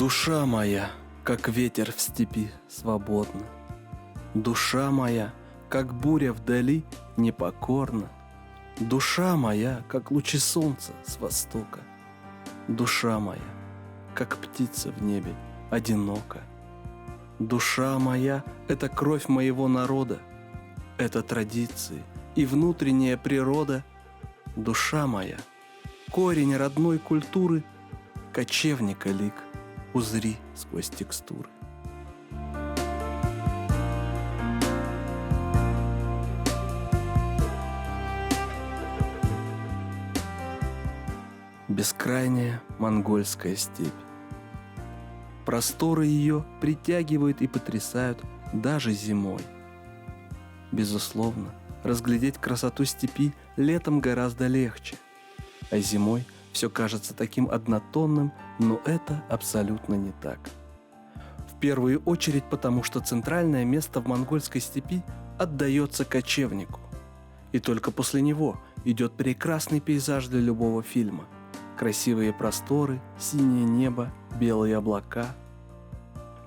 Душа моя, как ветер в степи, свободна. Душа моя, как буря вдали, непокорна. Душа моя, как лучи солнца с востока. Душа моя, как птица в небе, одинока. Душа моя — это кровь моего народа, это традиции и внутренняя природа. Душа моя — корень родной культуры, кочевника лик узри сквозь текстуры. Бескрайняя монгольская степь. Просторы ее притягивают и потрясают даже зимой. Безусловно, разглядеть красоту степи летом гораздо легче, а зимой все кажется таким однотонным, но это абсолютно не так. В первую очередь потому, что центральное место в монгольской степи отдается кочевнику, и только после него идет прекрасный пейзаж для любого фильма. Красивые просторы, синее небо, белые облака.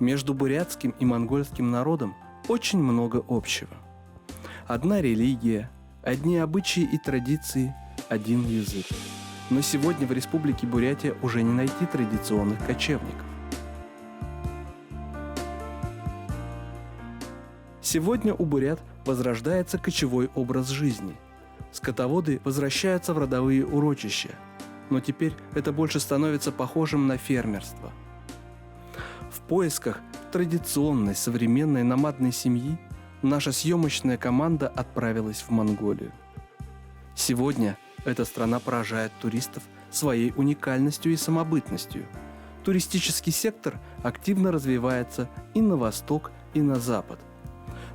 Между бурятским и монгольским народом очень много общего. Одна религия, одни обычаи и традиции, один язык. Но сегодня в Республике Бурятия уже не найти традиционных кочевников. Сегодня у бурят возрождается кочевой образ жизни. Скотоводы возвращаются в родовые урочища, но теперь это больше становится похожим на фермерство. В поисках традиционной современной номадной семьи наша съемочная команда отправилась в Монголию. Сегодня эта страна поражает туристов своей уникальностью и самобытностью. Туристический сектор активно развивается и на восток, и на запад.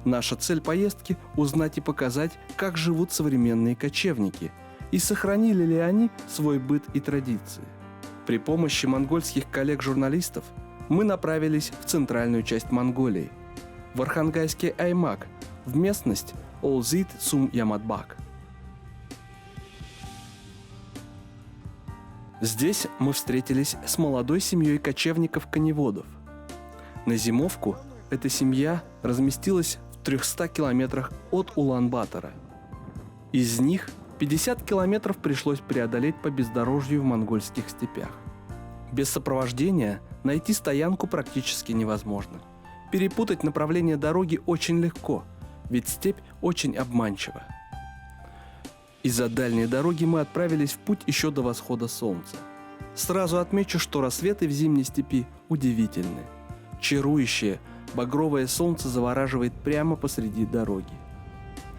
Наша цель поездки – узнать и показать, как живут современные кочевники и сохранили ли они свой быт и традиции. При помощи монгольских коллег-журналистов мы направились в центральную часть Монголии, в Архангайский Аймак, в местность Олзит-Сум-Яматбак. Здесь мы встретились с молодой семьей кочевников-коневодов. На зимовку эта семья разместилась в 300 километрах от Улан-Батора. Из них 50 километров пришлось преодолеть по бездорожью в монгольских степях. Без сопровождения найти стоянку практически невозможно. Перепутать направление дороги очень легко, ведь степь очень обманчива. Из-за дальней дороги мы отправились в путь еще до восхода солнца. Сразу отмечу, что рассветы в зимней степи удивительны. Чарующее, багровое солнце завораживает прямо посреди дороги.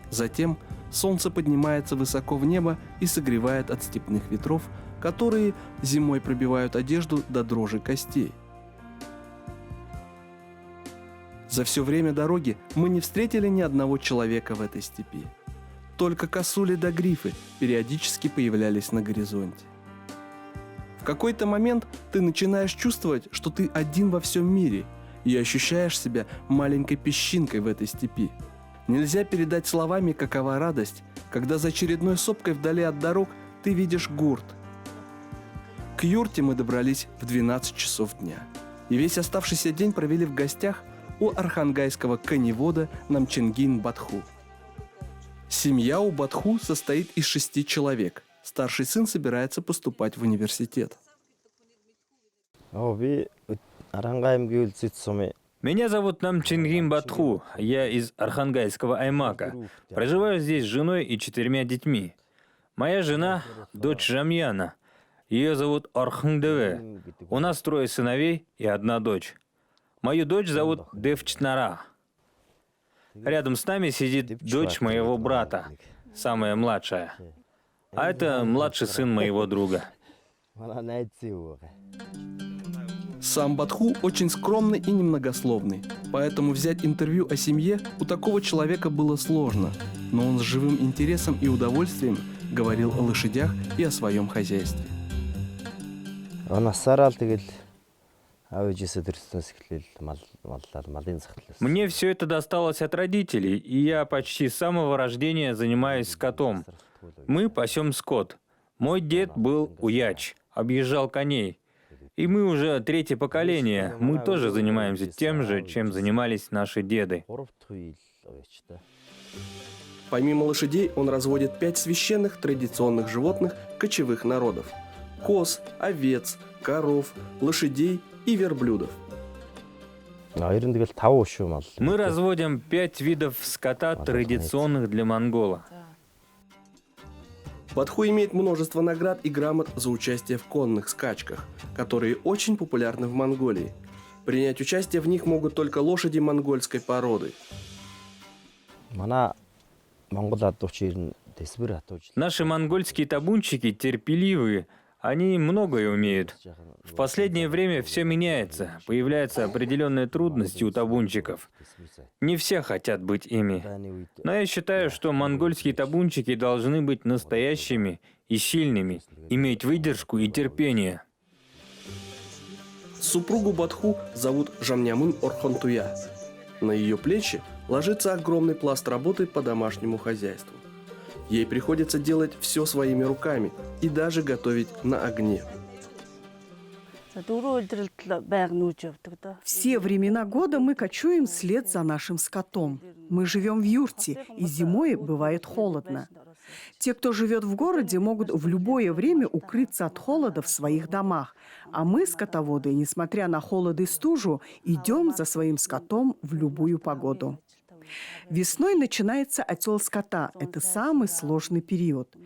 Затем солнце поднимается высоко в небо и согревает от степных ветров, которые зимой пробивают одежду до дрожи костей. За все время дороги мы не встретили ни одного человека в этой степи. Только косули да грифы периодически появлялись на горизонте. В какой-то момент ты начинаешь чувствовать, что ты один во всем мире и ощущаешь себя маленькой песчинкой в этой степи. Нельзя передать словами, какова радость, когда за очередной сопкой вдали от дорог ты видишь гурт. К юрте мы добрались в 12 часов дня, и весь оставшийся день провели в гостях у архангайского коневода Намченгин Батху. Семья у Батху состоит из 6 человек. Старший сын собирается поступать в университет. Меня зовут Намченгин Батху, я из Архангайского Аймака. Проживаю здесь с женой и 4 детьми. Моя жена – дочь Жамьяна. Ее зовут Орхнгдеве. У нас 3 сыновей и 1 дочь. Мою дочь зовут Девчтнара. Рядом с нами сидит дочь моего брата, самая младшая. А это младший сын моего друга. Сам Батху очень скромный и немногословный, поэтому взять интервью о семье у такого человека было сложно, но он с живым интересом и удовольствием говорил о лошадях и о своем хозяйстве. Мне все это досталось от родителей, и я почти с самого рождения занимаюсь скотом. Мы пасем скот. Мой дед был уяч, объезжал коней. И мы уже третье поколение. Мы тоже занимаемся тем же, чем занимались наши деды. Помимо лошадей он разводит 5 священных традиционных животных кочевых народов – коз, овец, коров, лошадей и верблюдов. Мы разводим 5 видов скота, традиционных для монгола. Бадху имеет множество наград и грамот за участие в конных скачках, которые очень популярны в Монголии. Принять участие в них могут только лошади монгольской породы. Наши монгольские табунщики терпеливые, они многое умеют. В последнее время все меняется, появляются определенные трудности у табунщиков. Не все хотят быть ими. Но я считаю, что монгольские табунщики должны быть настоящими и сильными, иметь выдержку и терпение. Супругу Бадху зовут Жамнямын Орхонтуя. На ее плечи ложится огромный пласт работы по домашнему хозяйству. Ей приходится делать все своими руками и даже готовить на огне. Все времена года мы кочуем вслед за нашим скотом. Мы живем в юрте, и зимой бывает холодно. Те, кто живет в городе, могут в любое время укрыться от холода в своих домах. А мы, скотоводы, несмотря на холод и стужу, идем за своим скотом в любую погоду. Весной начинается отел скота. Это самый сложный период.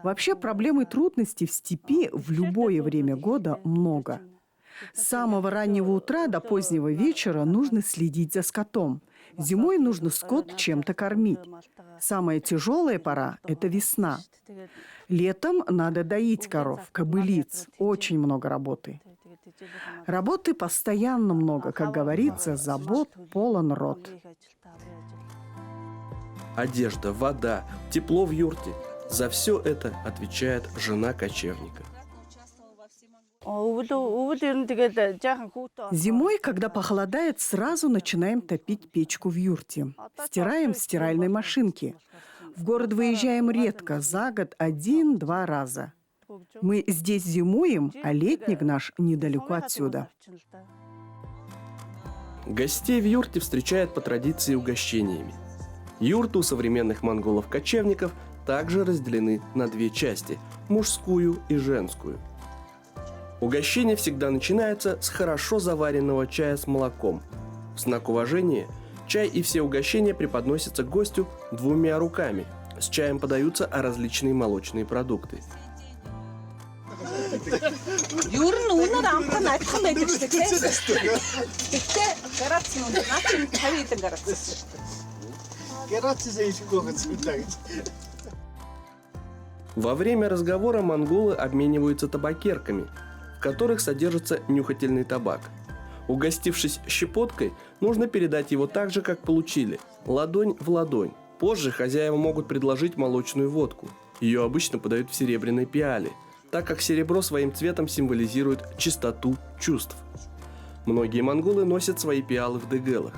Вообще проблем и трудностей в степи в любое время года много. С самого раннего утра до позднего вечера нужно следить за скотом. Зимой нужно скот чем-то кормить. Самая тяжелая пора – это весна. Летом надо доить коров, кобылиц. Очень много работы. Работы постоянно много, как говорится, забот полон рот. Одежда, вода, тепло в юрте – за все это отвечает жена кочевника. Зимой, когда похолодает, сразу начинаем топить печку в юрте. Стираем в стиральной машинке. В город выезжаем редко, за год 1-2 раза. Мы здесь зимуем, а летник наш недалеко отсюда. Гостей в юрте встречают по традиции угощениями. Юрты у современных монголов-кочевников также разделены на 2 части – мужскую и женскую. Угощение всегда начинается с хорошо заваренного чая с молоком. В знак уважения чай и все угощения преподносятся гостю 2 руками. С чаем подаются различные молочные продукты. Во время разговора монголы обмениваются табакерками, в которых содержится нюхательный табак. Угостившись щепоткой, нужно передать его так же, как получили – ладонь в ладонь. Позже хозяева могут предложить молочную водку. Ее обычно подают в серебряной пиале, так как серебро своим цветом символизирует чистоту чувств. Многие монголы носят свои пиалы в дегелах.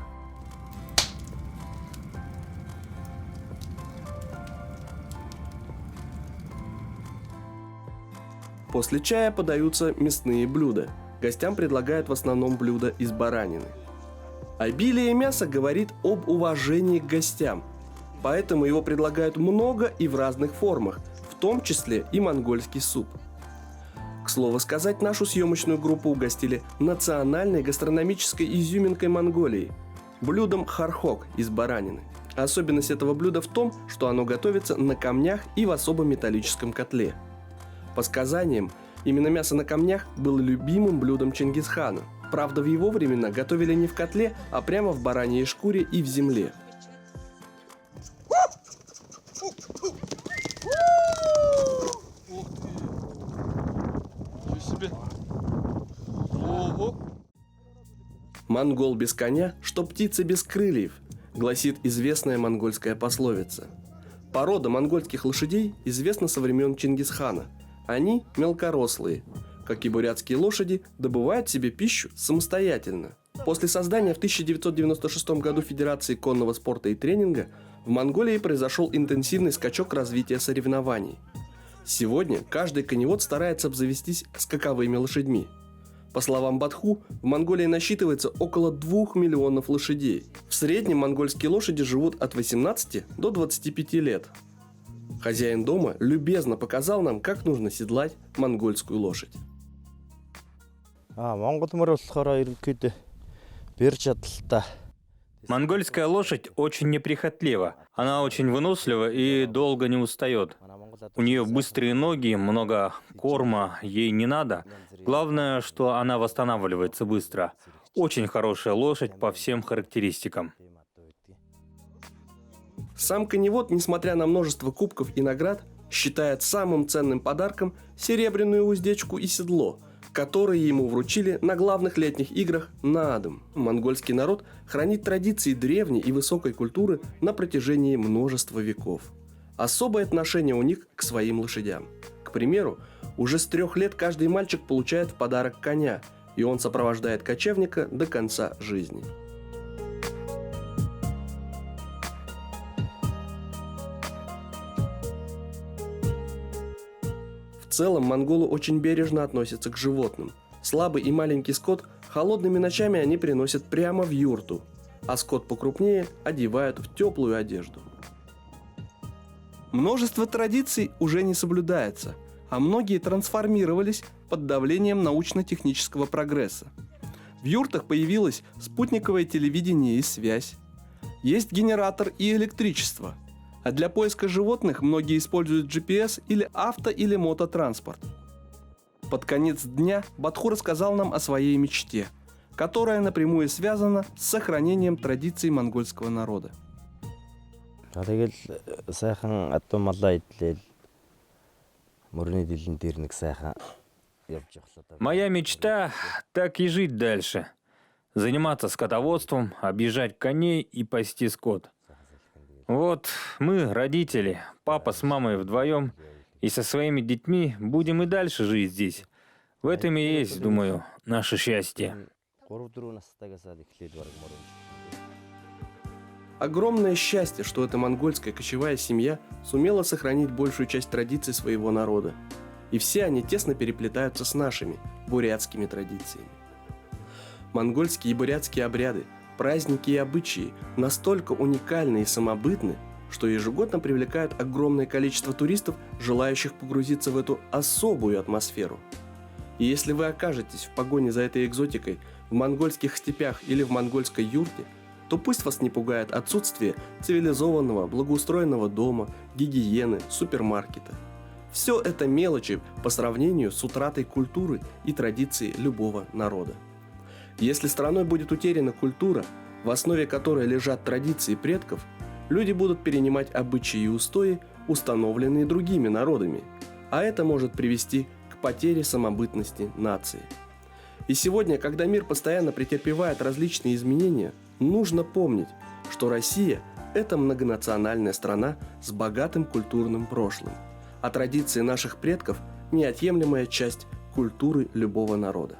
После чая подаются мясные блюда. Гостям предлагают в основном блюда из баранины. Обилие мяса говорит об уважении к гостям, поэтому его предлагают много и в разных формах, в том числе и монгольский суп. К слову сказать, нашу съемочную группу угостили национальной гастрономической изюминкой Монголии – блюдом хархок из баранины. Особенность этого блюда в том, что оно готовится на камнях и в особом металлическом котле. По сказаниям, именно мясо на камнях было любимым блюдом Чингисхана. Правда, в его времена готовили не в котле, а прямо в бараньей шкуре и в земле. «Монгол без коня, что птица без крыльев», гласит известная монгольская пословица. Порода монгольских лошадей известна со времен Чингисхана. Они мелкорослые. Как и бурятские лошади, добывают себе пищу самостоятельно. После создания в 1996 году Федерации конного спорта и тренинга в Монголии произошел интенсивный скачок развития соревнований. Сегодня каждый коневод старается обзавестись скаковыми лошадьми. По словам Батху, в Монголии насчитывается около 2 миллионов лошадей. В среднем монгольские лошади живут от 18 до 25 лет. Хозяин дома любезно показал нам, как нужно седлать монгольскую лошадь. Монгольская лошадь очень неприхотлива. Она очень вынослива и долго не устает. У нее быстрые ноги, много корма, ей не надо. Главное, что она восстанавливается быстро. Очень хорошая лошадь по всем характеристикам. Сам коневод, несмотря на множество кубков и наград, считает самым ценным подарком серебряную уздечку и седло, которые ему вручили на главных летних играх Наадым. Монгольский народ хранит традиции древней и высокой культуры на протяжении множества веков. Особое отношение у них к своим лошадям. К примеру, уже с 3 лет каждый мальчик получает в подарок коня, и он сопровождает кочевника до конца жизни. В целом, монголы очень бережно относятся к животным. Слабый и маленький скот холодными ночами они приносят прямо в юрту, а скот покрупнее одевают в теплую одежду. Множество традиций уже не соблюдается, а многие трансформировались под давлением научно-технического прогресса. В юртах появилось спутниковое телевидение и связь. Есть генератор и электричество. А для поиска животных многие используют GPS или авто- или мототранспорт. Под конец дня Батху рассказал нам о своей мечте, которая напрямую связана с сохранением традиций монгольского народа. Моя мечта – так и жить дальше. Заниматься скотоводством, объезжать коней и пасти скот. Вот мы, родители, папа с мамой вдвоем, и со своими детьми будем и дальше жить здесь. В этом и есть, думаю, наше счастье. Огромное счастье, что эта монгольская кочевая семья сумела сохранить большую часть традиций своего народа. И все они тесно переплетаются с нашими бурятскими традициями. Монгольские и бурятские обряды, праздники и обычаи настолько уникальны и самобытны, что ежегодно привлекают огромное количество туристов, желающих погрузиться в эту особую атмосферу. И если вы окажетесь в погоне за этой экзотикой в монгольских степях или в монгольской юрте, то пусть вас не пугает отсутствие цивилизованного, благоустроенного дома, гигиены, супермаркета. Все это мелочи по сравнению с утратой культуры и традиций любого народа. Если страной будет утеряна культура, в основе которой лежат традиции предков, люди будут перенимать обычаи и устои, установленные другими народами, а это может привести к потере самобытности нации. И сегодня, когда мир постоянно претерпевает различные изменения, нужно помнить, что Россия – это многонациональная страна с богатым культурным прошлым, а традиции наших предков – неотъемлемая часть культуры любого народа.